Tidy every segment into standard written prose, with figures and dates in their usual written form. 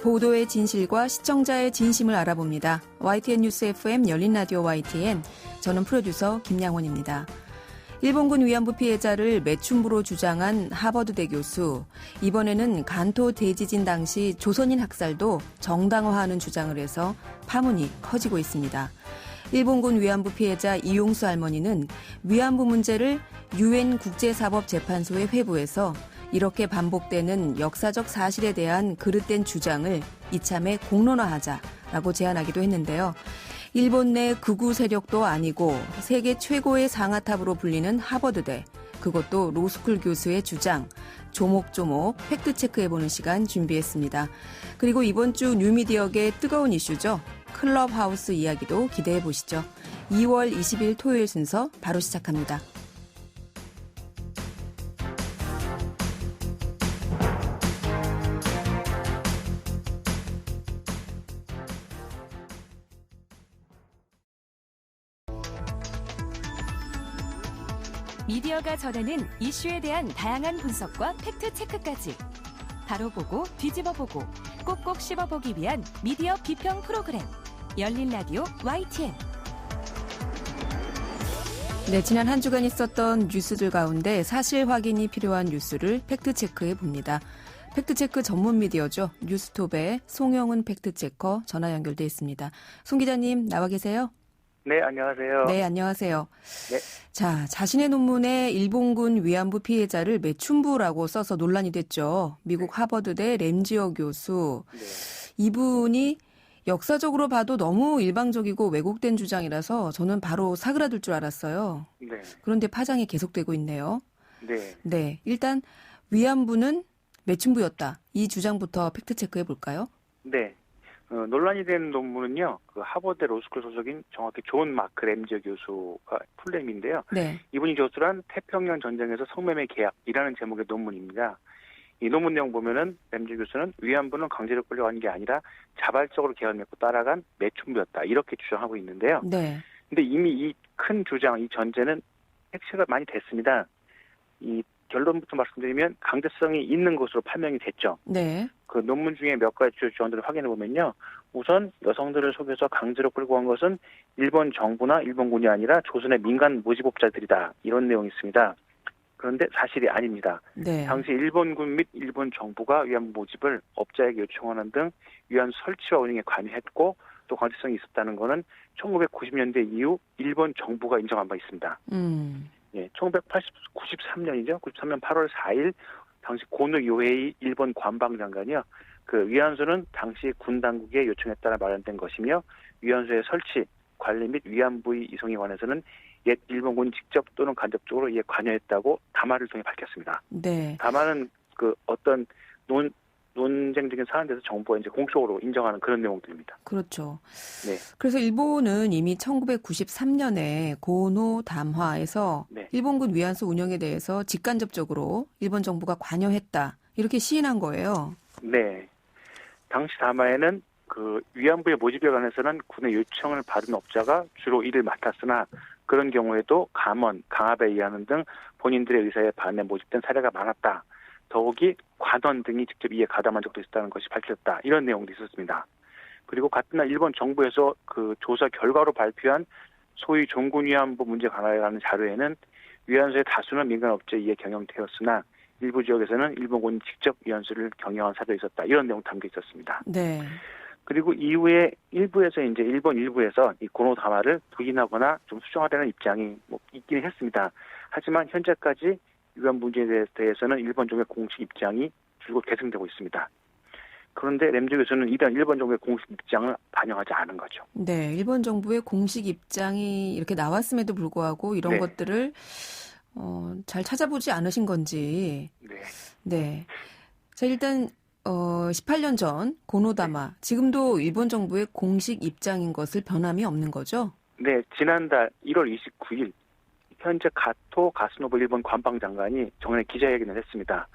보도의 진실과 시청자의 진심을 알아봅니다. YTN 뉴스 FM 열린 라디오 YTN. 저는 프로듀서 김양원입니다. 일본군 위안부 피해자를 매춘부로 주장한 하버드대 교수. 이번에는 간토 대지진 당시 조선인 학살도 정당화하는 주장을 해서 파문이 커지고 있습니다. 일본군 위안부 피해자 이용수 할머니는 위안부 문제를 UN 국제사법재판소에 회부해서 이렇게 반복되는 역사적 사실에 대한 그릇된 주장을 이참에 공론화하자라고 제안하기도 했는데요. 일본 내 극우 세력도 아니고 세계 최고의 상하탑으로 불리는 하버드대, 그것도 로스쿨 교수의 주장, 조목조목 팩트체크해보는 시간 준비했습니다. 그리고 이번 주 뉴미디어계 뜨거운 이슈죠. 클럽하우스 이야기도 기대해보시죠. 2월 20일 토요일 순서 바로 시작합니다. 미디어가 전하는 이슈에 대한 다양한 분석과 팩트체크까지 바로 보고 뒤집어 보고 꼭꼭 씹어보기 위한 미디어 비평 프로그램 열린 라디오 YTN. 네, 지난 한 주간 있었던 뉴스들 가운데 사실 확인이 필요한 뉴스를 팩트체크해 봅니다. 팩트체크 전문 미디어죠. 뉴스톱의 송영은 팩트체커 전화 연결돼 있습니다. 송 기자님 나와 계세요? 네, 안녕하세요. 네, 안녕하세요. 네. 자, 자신의 논문에 일본군 위안부 피해자를 매춘부라고 써서 논란이 됐죠. 미국 하버드대 램지어 교수. 네. 이분이 역사적으로 봐도 너무 일방적이고 왜곡된 주장이라서 저는 바로 사그라들 줄 알았어요. 네. 그런데 파장이 계속되고 있네요. 네. 네, 일단 위안부는 매춘부였다. 이 주장부터 팩트체크해 볼까요? 네. 논란이 된 논문은요, 그 하버드 로스쿨 소속인 정확히 존 마크 램지어 교수가 풀네임인데요. 네. 이분이 저술한 태평양 전쟁에서 성매매 계약이라는 제목의 논문입니다. 이 논문 내용 보면은 램지어 교수는 위안부는 강제로 끌려간 게 아니라 자발적으로 계약을 맺고 따라간 매춘부였다. 이렇게 주장하고 있는데요. 네. 근데 이미 이 큰 주장, 이 전제는 핵시가 많이 됐습니다. 이 결론부터 말씀드리면 강제성이 있는 것으로 판명이 됐죠. 네. 그 논문 중에 몇 가지 주요 조항들을 확인해 보면요. 우선 여성들을 속여서 강제로 끌고 간 것은 일본 정부나 일본군이 아니라 조선의 민간 모집업자들이다. 이런 내용이 있습니다. 그런데 사실이 아닙니다. 네. 당시 일본군 및 일본 정부가 위안부 모집을 업자에게 요청하는 등 위안부 설치와 운영에 관여했고 또 강제성이 있었다는 것은 1990년대 이후 일본 정부가 인정한 바 있습니다. 예, 1993년이죠. 93년 8월 4일 당시 고노 요헤이 일본 관방장관이요. 그 위안소는 당시 군 당국에 요청에 따라 마련된 것이며 위안소의 설치, 관리 및 위안부의 이송에 관해서는 옛 일본군이 직접 또는 간접적으로 이에 관여했다고 담화를 통해 밝혔습니다. 네. 담화는 그 어떤 논쟁적인 사안에 대해서 정부가 이제 공식적으로 인정하는 그런 내용들입니다. 그렇죠. 네. 그래서 일본은 이미 1993년에 고노 담화에서 네. 일본군 위안소 운영에 대해서 직간접적으로 일본 정부가 관여했다. 이렇게 시인한 거예요. 네. 당시 담화에는 그 위안부의 모집에 관해서는 군의 요청을 받은 업자가 주로 이를 맡았으나 그런 경우에도 감원, 강압에 의하는 등 본인들의 의사에 반해 모집된 사례가 많았다. 더욱이 관원 등이 직접 이에 가담한 적도 있었다는 것이 밝혀졌다. 이런 내용도 있었습니다. 그리고 같은 날 일본 정부에서 그 조사 결과로 발표한 소위 종군 위안부 문제 관할이라는 자료에는 위안소의 다수는 민간업체에 의해 경영되었으나 일부 지역에서는 일본군이 직접 위안소를 경영한 사례도 있었다. 이런 내용 담겨 있었습니다. 네. 그리고 이후에 일부에서 이제 일본 일부에서 이 고노 담화를 부인하거나 좀 수정하려는 입장이 있긴 했습니다. 하지만 현재까지 위안부 문제에 대해서는 일본 정부의 공식 입장이 줄곧 계승되고 있습니다. 그런데 램지 교수는 이런 일본 정부의 공식 입장을 반영하지 않은 거죠. 네, 일본 정부의 공식 입장이 이렇게 나왔음에도 불구하고 이런 네. 것들을 잘 찾아보지 않으신 건지. 네. 네. 자, 일단 18년 전 고노다마, 지금도 일본 정부의 공식 입장인 것을 변함이 없는 거죠? 네, 지난달 1월 29일 현재 가토 가스노부 일본 관방장관이 정례 기자회견을 했습니다.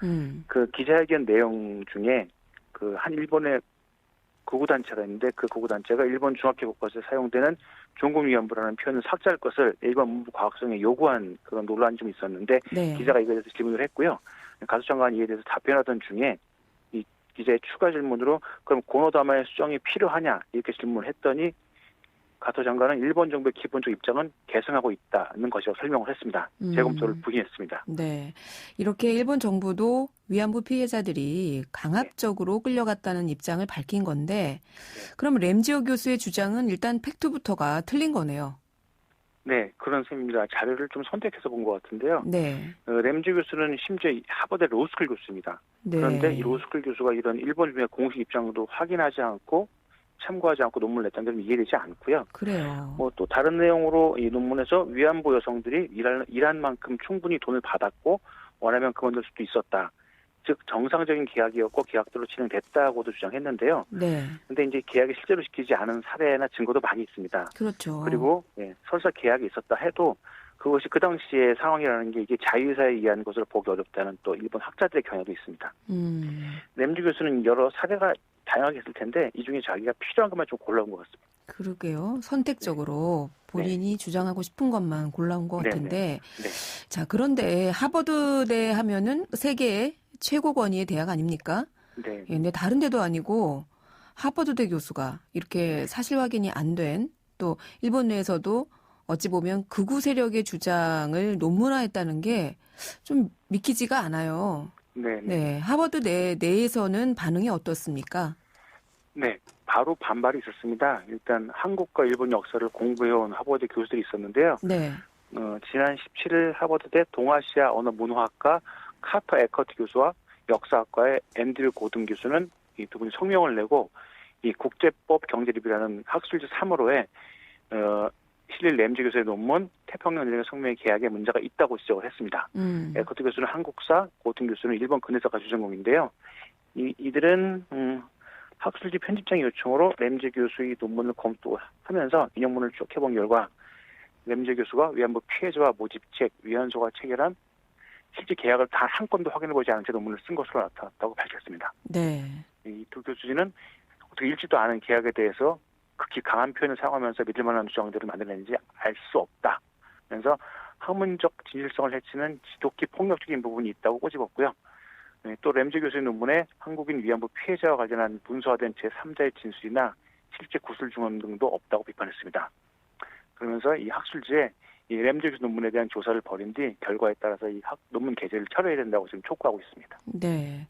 그 기자회견 내용 중에 그 한 일본의 극우단체가 있는데 그 극우단체가 일본 중학교국어에서 사용되는 종군 위안부라는 표현을 삭제할 것을 일본 문부 과학성에 요구한 그런 논란이 좀 있었는데 네. 기자가 이거에 대해서 질문을 했고요. 가수 장관이 이에 대해서 답변하던 중에 이 기자의 추가 질문으로 그럼 고노다마의 수정이 필요하냐 이렇게 질문을 했더니 가토 장관은 일본 정부의 기본적 입장은 계승하고 있다는 것이라고 설명을 했습니다. 재검토를 부인했습니다. 네, 이렇게 일본 정부도 위안부 피해자들이 강압적으로 끌려갔다는 입장을 밝힌 건데 그럼 램지오 교수의 주장은 일단 팩트부터가 틀린 거네요. 네, 그런 셈입니다. 자료를 좀 선택해서 본 것 같은데요. 네. 램지 교수는 심지어 하버드 로스쿨 교수입니다. 네. 그런데 이 로스쿨 교수가 이런 일본 정부의 공식 입장도 확인하지 않고 참고하지 않고 논문을 냈다는 게 이해되지 않고요. 그래요. 뭐 또 다른 내용으로 이 논문에서 위안부 여성들이 일한 만큼 충분히 돈을 받았고 원하면 그만둘 수도 있었다. 즉 정상적인 계약이었고 계약대로 진행됐다고도 주장했는데요. 네. 근데 이제 계약이 실제로 시키지 않은 사례나 증거도 많이 있습니다. 그렇죠. 그리고 설사 계약이 있었다 해도 그것이 그 당시의 상황이라는 게 이게 자유사에 의한 것으로 보기 어렵다는 또 일본 학자들의 견해도 있습니다. 램지 교수는 여러 사례가 다양하게 있을 텐데 이 중에 자기가 필요한 것만 좀 골라온 것 같습니다. 그러게요. 선택적으로 본인이 주장하고 싶은 것만 골라온 것 같은데 네. 자, 그런데 하버드대 하면은 세계의 최고 권위의 대학 아닙니까? 네. 근데 다른 데도 아니고 하버드대 교수가 이렇게 사실 확인이 안 된 또 일본 내에서도 어찌 보면 극우 세력의 주장을 논문화했다는 게 좀 믿기지가 않아요. 네, 하버드 내에서는 반응이 어떻습니까? 네, 바로 반발이 있었습니다. 일단 한국과 일본 역사를 공부해온 하버드 교수들이 있었는데요. 네. 지난 17일 하버드대 동아시아 언어 문화학과 카터 에커트 교수와 역사학과의 앤드류 고든 교수는 이 두 분이 성명을 내고 이 국제법 경제립이라는 학술지 3호로에 실릴 램지 교수의 논문 태평양 전쟁의 성명의 계약에 문제가 있다고 지적을 했습니다. 에커트 교수는 한국사, 고든 교수는 일본 근해사가 주전공인데요. 이들은 학술지 편집장의 요청으로 램지 교수의 논문을 검토하면서 인용문을 쭉 해본 결과 램지 교수가 위안부 피해자와 모집책, 위안소가 체결한 실제 계약을 단 한 건도 확인해보지 않은 채 논문을 쓴 것으로 나타났다고 밝혔습니다. 네. 이 두 교수진은 어떻게 읽지도 않은 계약에 대해서 극히 강한 표현을 사용하면서 믿을 만한 주장들을 만들어낸지 알 수 없다. 그래서 학문적 진실성을 해치는 지독히 폭력적인 부분이 있다고 꼬집었고요. 또 램지 교수의 논문에 한국인 위안부 피해자와 관련한 문서화된 제3자의 진술이나 실제 구술 증언 등도 없다고 비판했습니다. 그러면서 이 학술지에 이 램지 교수 논문에 대한 조사를 벌인 뒤 결과에 따라서 이 논문 게재를 철회해야 된다고 지금 촉구하고 있습니다. 네.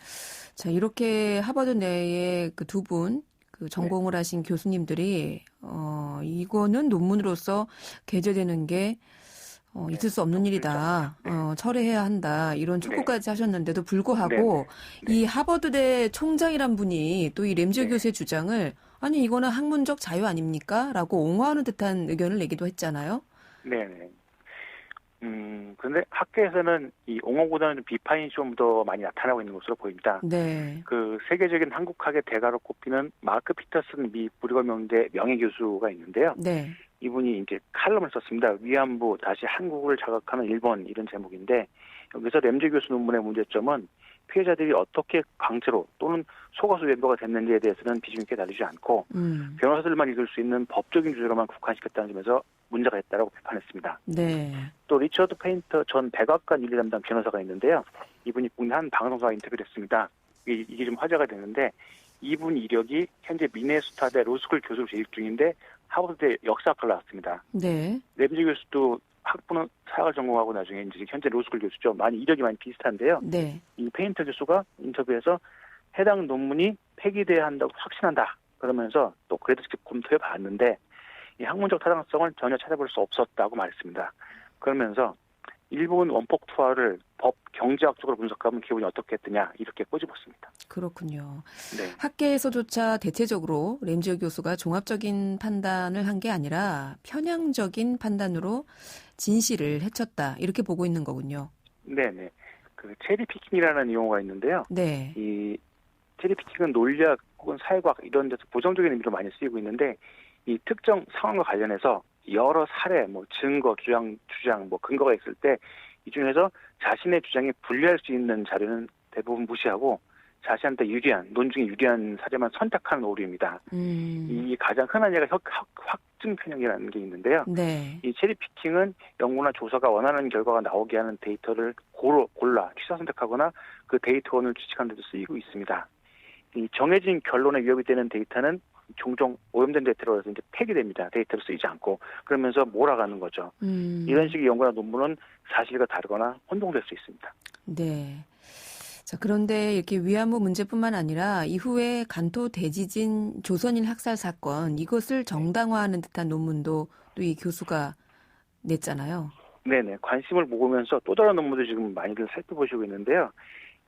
자, 이렇게 하버드 내에 그 두 분 전공을 하신 교수님들이 이거는 논문으로서 게재되는 게 있을 수 없는 일이다. 철회해야 한다. 이런 촉구까지 하셨는데도 불구하고 이 하버드대 총장이란 분이 또 이 램지 교수의 주장을 아니 이거는 학문적 자유 아닙니까? 라고 옹호하는 듯한 의견을 내기도 했잖아요. 네네. 그런데 학계에서는 이 옹호보다는 비판이 좀 더 많이 나타나고 있는 것으로 보입니다. 네. 그 세계적인 한국학의 대가로 꼽히는 마크 피터슨 미 브리거 명예 교수가 있는데요. 네. 이분이 이제 칼럼을 썼습니다. 위안부 다시 한국을 자각하는 일본 이런 제목인데 여기서 램지 교수 논문의 문제점은 피해자들이 어떻게 강제로 또는 속아서 위안부가 됐는지에 대해서는 비중 있게 다루지 않고 변호사들만 읽을 수 있는 법적인 주제로만 국한시켰다는 점에서 문제가 있다고 비판했습니다. 네. 또 리처드 페인터 전 백악관 윤리 담당 변호사가 있는데요. 이분이 국내 한 방송사와 인터뷰를 했습니다. 이게 좀 화제가 됐는데 이분 이력이 현재 미네소타대 로스쿨 교수로 재직 중인데 하버드대 역사학과를 나왔습니다. 네. 램지 교수도 학부는 사학을 전공하고 나중에 이제 현재 로스쿨 교수죠. 이력이 많이 비슷한데요. 네. 이 페인터 교수가 인터뷰에서 해당 논문이 폐기돼야 한다고 확신한다. 그러면서 또 그래도 직접 검토해 봤는데 이 학문적 타당성을 전혀 찾아볼 수 없었다고 말했습니다. 그러면서 일본 원폭 투하를 법 경제학적으로 분석하면 기분이 어떻겠느냐 이렇게 꼬집었습니다. 그렇군요. 네. 학계에서조차 대체적으로 램지 교수가 종합적인 판단을 한 게 아니라 편향적인 판단으로 진실을 해쳤다 이렇게 보고 있는 거군요. 네네. 그 체리 피킹이라는 용어가 있는데요. 네. 이 체리 피킹은 논리학 혹은 사회과학 이런 데서 부정적인 의미로 많이 쓰이고 있는데 이 특정 상황과 관련해서 여러 사례, 증거, 주장, 근거가 있을 때 이 중에서 자신의 주장에 불리할 수 있는 자료는 대부분 무시하고 자신한테 유리한, 논증에 유리한 사례만 선택하는 오류입니다. 이 가장 흔한 예가 확증 편향이라는 게 있는데요. 네. 이 체리 피킹은 연구나 조사가 원하는 결과가 나오게 하는 데이터를 골라 취사 선택하거나 그 데이터원을 추측하는 데도 쓰이고 있습니다. 이 정해진 결론에 위협이 되는 데이터는 종종 오염된 데이터로 해서 이제 폐기됩니다. 데이터로 쓰이지 않고 그러면서 몰아가는 거죠. 이런 식의 연구나 논문은 사실과 다르거나 혼동될 수 있습니다. 네. 자, 그런데 이렇게 위안부 문제뿐만 아니라 이후에 간토 대지진 조선인 학살 사건 이것을 정당화하는 듯한 논문도 또 이 교수가 냈잖아요. 네네. 관심을 모으면서 또 다른 논문도 지금 많이들 살펴보시고 있는데요.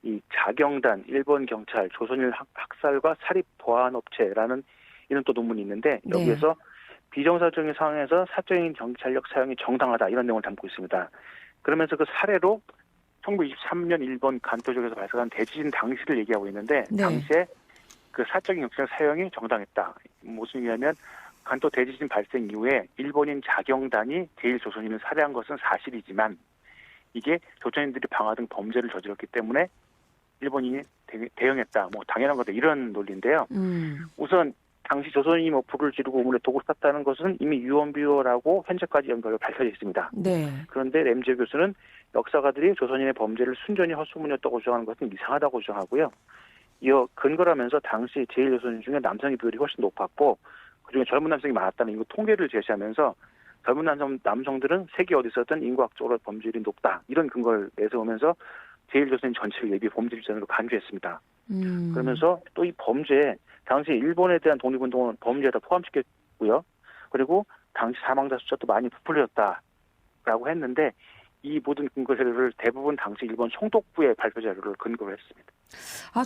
이 자경단, 일본 경찰, 조선인 학살과 사립 보안업체라는 이런 또 논문이 있는데 여기에서 비정상적인 상황에서 사적인 경찰력 사용이 정당하다 이런 내용을 담고 있습니다. 그러면서 그 사례로 1923년 일본 간토 지역에서 발생한 대지진 당시를 얘기하고 있는데 당시에 그 사적인 경찰력 사용이 정당했다. 무슨 의미냐면 간토 대지진 발생 이후에 일본인 자경단이 제1조선인을 살해한 것은 사실이지만 이게 조선인들이 방화 등 범죄를 저질렀기 때문에 일본인이 대응했다. 뭐 당연한 거다. 이런 논리인데요. 우선 당시 조선인이 뭐 불을 지르고 우물에 독을 쌌다는 것은 이미 유언비어라고 현재까지 연결로 밝혀져 있습니다. 네. 그런데 램지어 교수는 역사가들이 조선인의 범죄를 순전히 헛소문이었다고 주장하는 것은 이상하다고 주장하고요. 이어 근거라면서 당시 제1조선인 중에 남성의 비율이 훨씬 높았고 그중에 젊은 남성이 많았다는 이거 통계를 제시하면서 젊은 남성들은 세계 어디서든 인구학적으로 범죄율이 높다. 이런 근거를 내세우면서 제1조선인 전체를 예비 범죄주자로 간주했습니다. 그러면서 또 이 범죄에 당시 일본에 대한 독립운동은 범죄에 다 포함시켰고요. 그리고 당시 사망자 숫자도 많이 부풀렸다라고 했는데 이 모든 근거 자료를 대부분 당시 일본 총독부의 발표 자료를 근거로 했습니다.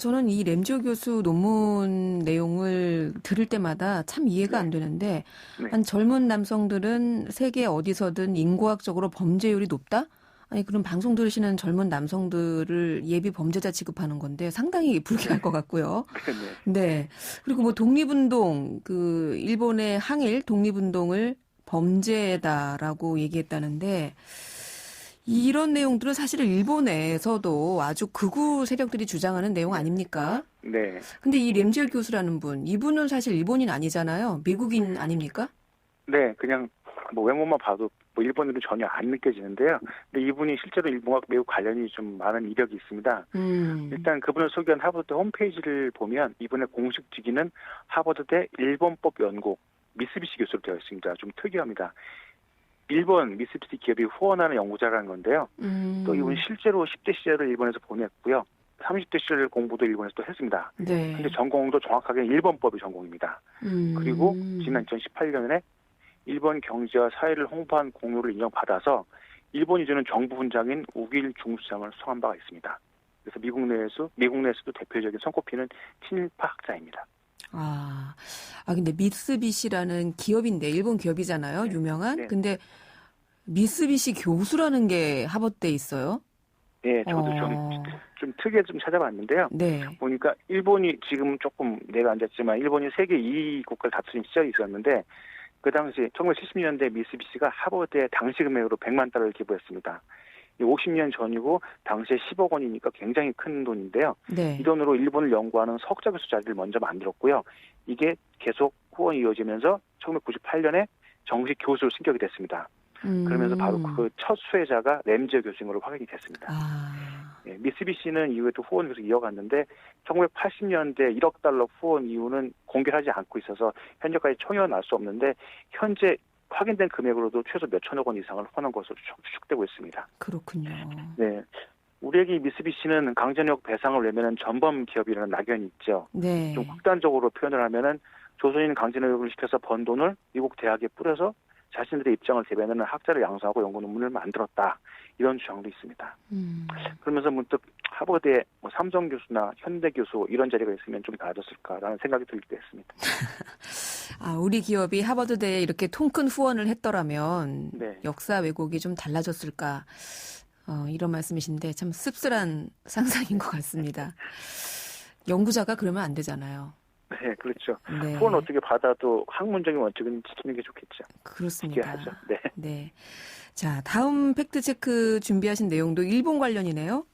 저는 이 램지오 교수 논문 내용을 들을 때마다 참 이해가 안 되는데 한 젊은 남성들은 세계 어디서든 인구학적으로 범죄율이 높다? 아니 그럼 방송 들으시는 젊은 남성들을 예비 범죄자 취급하는 건데 상당히 불쾌할 것 같고요. 네. 그리고 뭐 독립운동 그 일본의 항일 독립운동을 범죄다라고 얘기했다는데 이런 내용들은 사실은 일본에서도 아주 극우 세력들이 주장하는 내용 아닙니까? 네. 근데 이 램지어 교수라는 분, 이분은 사실 일본인 아니잖아요. 미국인 아닙니까? 네, 그냥 뭐 외모만 봐도 뭐 일본인은 전혀 안 느껴지는데요. 근데 이분이 실제로 일본과 매우 관련이 좀 많은 이력이 있습니다. 일단 그분을 소개한 하버드 홈페이지를 보면 이분의 공식 직위는 하버드대 일본법 연구 미쓰비시 교수로 되어 있습니다. 좀 특이합니다. 일본 미쓰비시 기업이 후원하는 연구자라는 건데요. 또 이분이 실제로 10대 시절을 일본에서 보냈고요. 30대 시절 공부도 일본에서 또 했습니다. 네. 근데 전공도 정확하게 일본법이 전공입니다. 그리고 지난 2018년에 일본 경제와 사회를 홍보한 공로를 인정받아서 일본이 주는 정부 훈장인 우길 중수장을 수상한 바가 있습니다. 그래서 미국 내에서도 대표적인 손꼽히는 친일파 학자입니다. 근데 미쓰비시라는 기업인데 일본 기업이잖아요. 유명한. 네. 근데 미쓰비시 교수라는 게 하버드에 있어요? 네, 저도 좀 특이해서 좀 찾아봤는데요. 네. 보니까 일본이 지금 조금 내가 앉았지만 일본이 세계 2위 국가를 다투는 시절이 있었는데 그 당시 1970년대 미쓰비시가 하버드에 당시 금액으로 100만 달러를 기부했습니다. 50년 전이고 당시에 10억 원이니까 굉장히 큰 돈인데요. 네. 이 돈으로 일본을 연구하는 석좌 교수 자리를 먼저 만들었고요. 이게 계속 후원이 이어지면서 1998년에 정식 교수로 승격이 됐습니다. 그러면서 바로 그 첫 수혜자가 램지어 교수인 걸로 확인이 됐습니다. 네, 미쓰비시는 이후에도 후원을 계속 이어갔는데 1980년대 1억 달러 후원 이후는 공개하지 않고 있어서 현재까지 총회는 알 수 없는데 현재 확인된 금액으로도 최소 몇 천억 원 이상을 후원한 것으로 추측되고 있습니다. 그렇군요. 네, 우리에게 미쓰비시는 강제력 배상을 외면한 전범 기업이라는 낙연이 있죠. 네. 좀 극단적으로 표현을 하면은 조선인 강제노역을 시켜서 번 돈을 미국 대학에 뿌려서 자신들의 입장을 대변하는 학자를 양성하고 연구 논문을 만들었다. 이런 주장도 있습니다. 그러면서 문득 하버드에 뭐 삼성 교수나 현대 교수 이런 자리가 있으면 좀 나아졌을까라는 생각이 들기도 했습니다. 우리 기업이 하버드대에 이렇게 통큰 후원을 했더라면 네. 역사 왜곡이 좀 달라졌을까 이런 말씀이신데 참 씁쓸한 상상인 것 같습니다. 연구자가 그러면 안 되잖아요. 네, 그렇죠. 네. 후원 어떻게 받아도 학문적인 원칙은 지키는 게 좋겠죠. 그렇습니다. 지켜야죠. 네. 네. 자, 다음 팩트체크 준비하신 내용도 일본 관련이네요?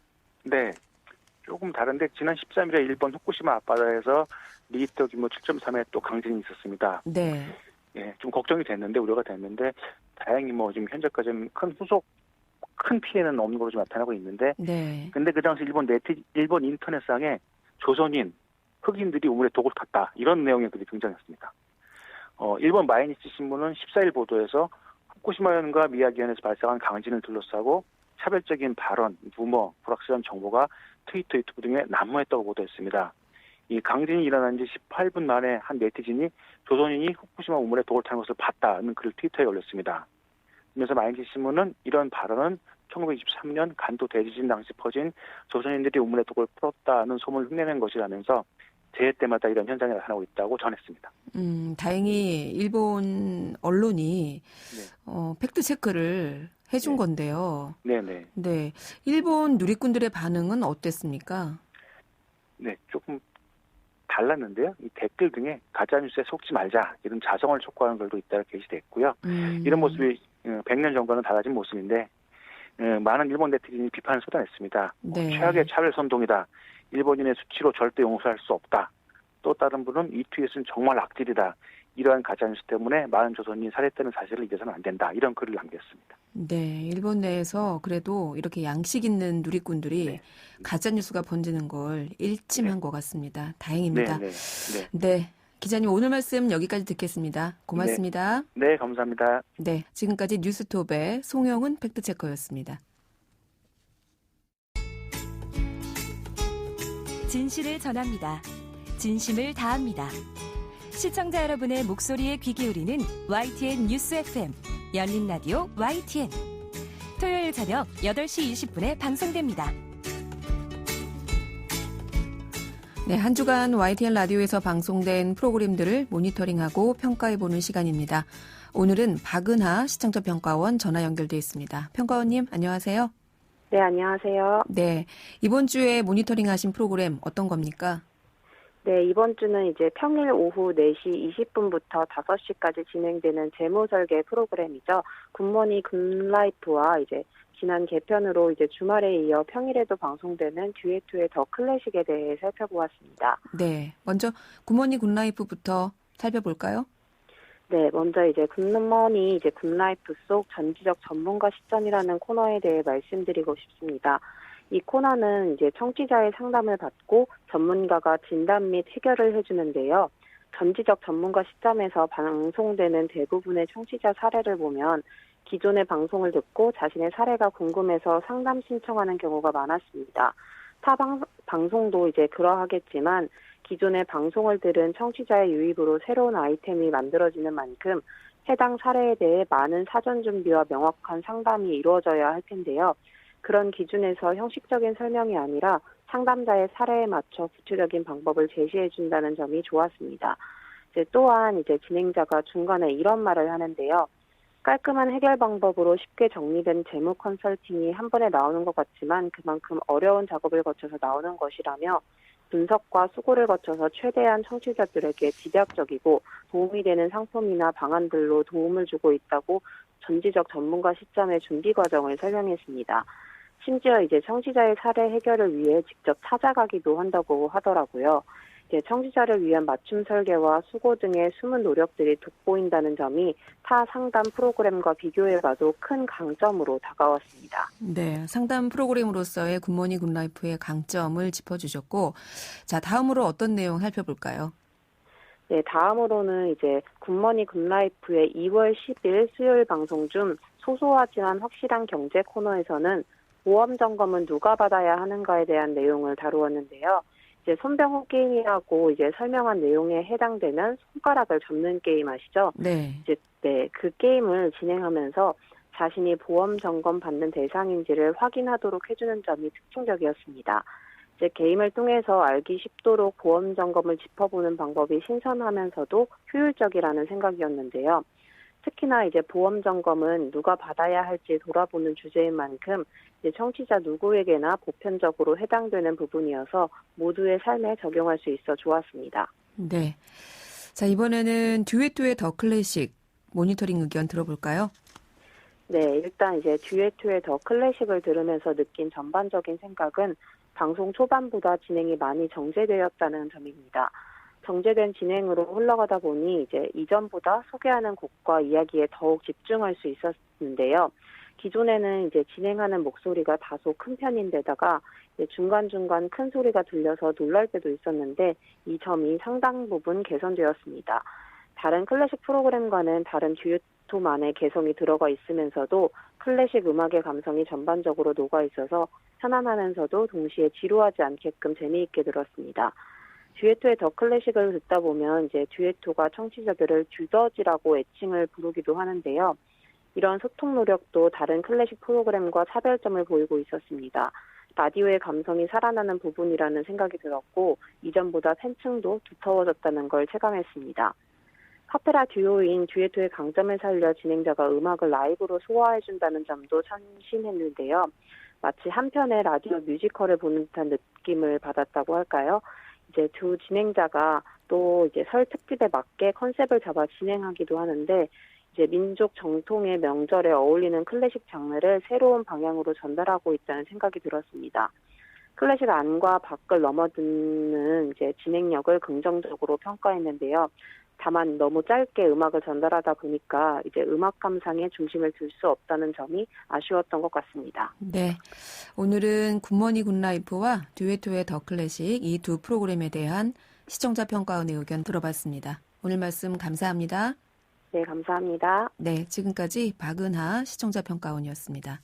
네. 조금 다른데 지난 13일에 일본 후쿠시마 앞바다에서 리히터 규모 7.3의 또 강진이 있었습니다. 네. 예, 좀 걱정이 됐는데 우려가 됐는데 다행히 뭐 지금 현재까지는 큰 피해는 없는 걸로 좀 나타나고 있는데 네. 근데 그 당시 일본 인터넷상에 조선인 흑인들이 우물에 독을 탔다. 이런 내용의 글이 등장했습니다. 일본 마이니치 신문은 14일 보도에서 후쿠시마현과 미야기현에서 발생한 강진을 둘러싸고 차별적인 발언, 루머, 불확실한 정보가 트위터, 유튜브 등에 난무했다고 보도했습니다. 이 강진이 일어난 지 18분 만에 한 네티즌이 조선인이 후쿠시마 우물에 독을 타는 것을 봤다는 글을 트위터에 올렸습니다. 그러면서 마이니치 신문은 이런 발언은 1923년 간도 대지진 당시 퍼진 조선인들이 우물에 독을 풀었다는 소문을 흉내낸 것이라면서 재해 때마다 이런 현상이 나타나고 있다고 전했습니다. 다행히 일본 언론이 네. 팩트 체크를 해준 네. 건데요. 네네. 네, 일본 누리꾼들의 반응은 어땠습니까? 네, 조금 달랐는데요. 이 댓글 등에 가짜뉴스에 속지 말자 이런 자성을 촉구하는 글도 잇따라 게시됐고요. 이런 모습이 100년 전과는 달라진 모습인데 많은 일본 네티즌이 비판을 쏟아냈습니다. 네. 최악의 차별 선동이다. 일본인의 수치로 절대 용서할 수 없다. 또 다른 분은 이 트윗은 정말 악질이다. 이러한 가짜뉴스 때문에 많은 조선인이 살해되는 사실을 잊어서는 안 된다. 이런 글을 남겼습니다. 네, 일본 내에서 그래도 이렇게 양식 있는 누리꾼들이 네. 가짜뉴스가 번지는 걸 일침한 것 같습니다. 다행입니다. 네. 네, 기자님 오늘 말씀 여기까지 듣겠습니다. 고맙습니다. 네, 감사합니다. 네, 지금까지 뉴스톱의 송영은 팩트체커였습니다. 진실을 전합니다. 진심을 다합니다. 시청자 여러분의 목소리에 귀 기울이는 YTN 뉴스 FM 열린 라디오 YTN 토요일 저녁 8시 20분에 방송됩니다. 네, 한 주간 YTN 라디오에서 방송된 프로그램들을 모니터링하고 평가해보는 시간입니다. 오늘은 박은하 시청자 평가원 전화 연결돼 있습니다. 평가원님, 안녕하세요. 네, 안녕하세요. 네, 이번 주에 모니터링하신 프로그램 어떤 겁니까? 네, 이번 주는 이제 평일 오후 4시 20분부터 5시까지 진행되는 재무설계 프로그램이죠. 굿모닝 굿라이프와 이제 지난 개편으로 이제 주말에 이어 평일에도 방송되는 듀엣2의 더 클래식에 대해 살펴보았습니다. 네, 먼저 굿모닝 굿라이프부터 살펴볼까요? 네, 먼저 이제 굿모닝 이제 굿라이프 속 전지적 전문가 시점이라는 코너에 대해 말씀드리고 싶습니다. 이 코너는 이제 청취자의 상담을 받고 전문가가 진단 및 해결을 해주는데요. 전지적 전문가 시점에서 방송되는 대부분의 청취자 사례를 보면 기존의 방송을 듣고 자신의 사례가 궁금해서 상담 신청하는 경우가 많았습니다. 타 방송도 이제 그러하겠지만 기존의 방송을 들은 청취자의 유입으로 새로운 아이템이 만들어지는 만큼 해당 사례에 대해 많은 사전 준비와 명확한 상담이 이루어져야 할 텐데요. 그런 기준에서 형식적인 설명이 아니라 상담자의 사례에 맞춰 구체적인 방법을 제시해 준다는 점이 좋았습니다. 또한 진행자가 중간에 이런 말을 하는데요. 깔끔한 해결 방법으로 쉽게 정리된 재무 컨설팅이 한 번에 나오는 것 같지만 그만큼 어려운 작업을 거쳐서 나오는 것이라며 분석과 수고를 거쳐서 최대한 청취자들에게 집약적이고 도움이 되는 상품이나 방안들로 도움을 주고 있다고 전지적 전문가 시점의 준비 과정을 설명했습니다. 심지어 청취자의 사례 해결을 위해 직접 찾아가기도 한다고 하더라고요. 청취자를 위한 맞춤 설계와 수고 등의 숨은 노력들이 돋보인다는 점이 타 상담 프로그램과 비교해봐도 큰 강점으로 다가왔습니다. 네, 상담 프로그램으로서의 굿모닝 굿라이프의 강점을 짚어주셨고, 자, 다음으로 어떤 내용 살펴볼까요? 네, 다음으로는 굿모닝 굿라이프의 2월 10일 수요일 방송 중 소소하지만 확실한 경제 코너에서는 보험 점검은 누가 받아야 하는가에 대한 내용을 다루었는데요. 손병호 게임이라고 설명한 내용에 해당되는 손가락을 접는 게임 아시죠? 네. 그 게임을 진행하면서 자신이 보험 점검 받는 대상인지를 확인하도록 해주는 점이 특징적이었습니다. 게임을 통해서 알기 쉽도록 보험 점검을 짚어보는 방법이 신선하면서도 효율적이라는 생각이었는데요. 특히나 보험 점검은 누가 받아야 할지 돌아보는 주제인 만큼 청취자 누구에게나 보편적으로 해당되는 부분이어서 모두의 삶에 적용할 수 있어 좋았습니다. 네. 자, 이번에는 듀엣2의 더 클래식 모니터링 의견 들어볼까요? 네, 일단 듀엣2의 더 클래식을 들으면서 느낀 전반적인 생각은 방송 초반보다 진행이 많이 정제되었다는 점입니다. 정제된 진행으로 흘러가다 보니 이전보다 소개하는 곡과 이야기에 더욱 집중할 수 있었는데요. 기존에는 이제 진행하는 목소리가 다소 큰 편인데다가 이제 중간중간 큰 소리가 들려서 놀랄 때도 있었는데 이 점이 상당 부분 개선되었습니다. 다른 클래식 프로그램과는 다른 듀엣토만의 개성이 들어가 있으면서도 클래식 음악의 감성이 전반적으로 녹아 있어서 편안하면서도 동시에 지루하지 않게끔 재미있게 들었습니다. 듀엣토의 더 클래식을 듣다 보면 이제 듀엣토가 청취자들을 듀더지라고 애칭을 부르기도 하는데요. 이런 소통 노력도 다른 클래식 프로그램과 차별점을 보이고 있었습니다. 라디오의 감성이 살아나는 부분이라는 생각이 들었고 이전보다 팬층도 두터워졌다는 걸 체감했습니다. 카페라 듀오인 듀엣토의 강점을 살려 진행자가 음악을 라이브로 소화해준다는 점도 참신했는데요. 마치 한 편의 라디오 뮤지컬을 보는 듯한 느낌을 받았다고 할까요? 이제 두 진행자가 또 이제 설 특집에 맞게 컨셉을 잡아 진행하기도 하는데 이제 민족 정통의 명절에 어울리는 클래식 장르를 새로운 방향으로 전달하고 있다는 생각이 들었습니다. 클래식 안과 밖을 넘어드는 이제 진행력을 긍정적으로 평가했는데요. 다만 너무 짧게 음악을 전달하다 보니까 이제 음악 감상에 중심을 둘 수 없다는 점이 아쉬웠던 것 같습니다. 네, 오늘은 굿모닝 굿라이프와 듀엣토의 더 클래식 이 두 프로그램에 대한 시청자 평가원의 의견 들어봤습니다. 오늘 말씀 감사합니다. 네, 감사합니다. 네, 지금까지 박은하 시청자 평가원이었습니다.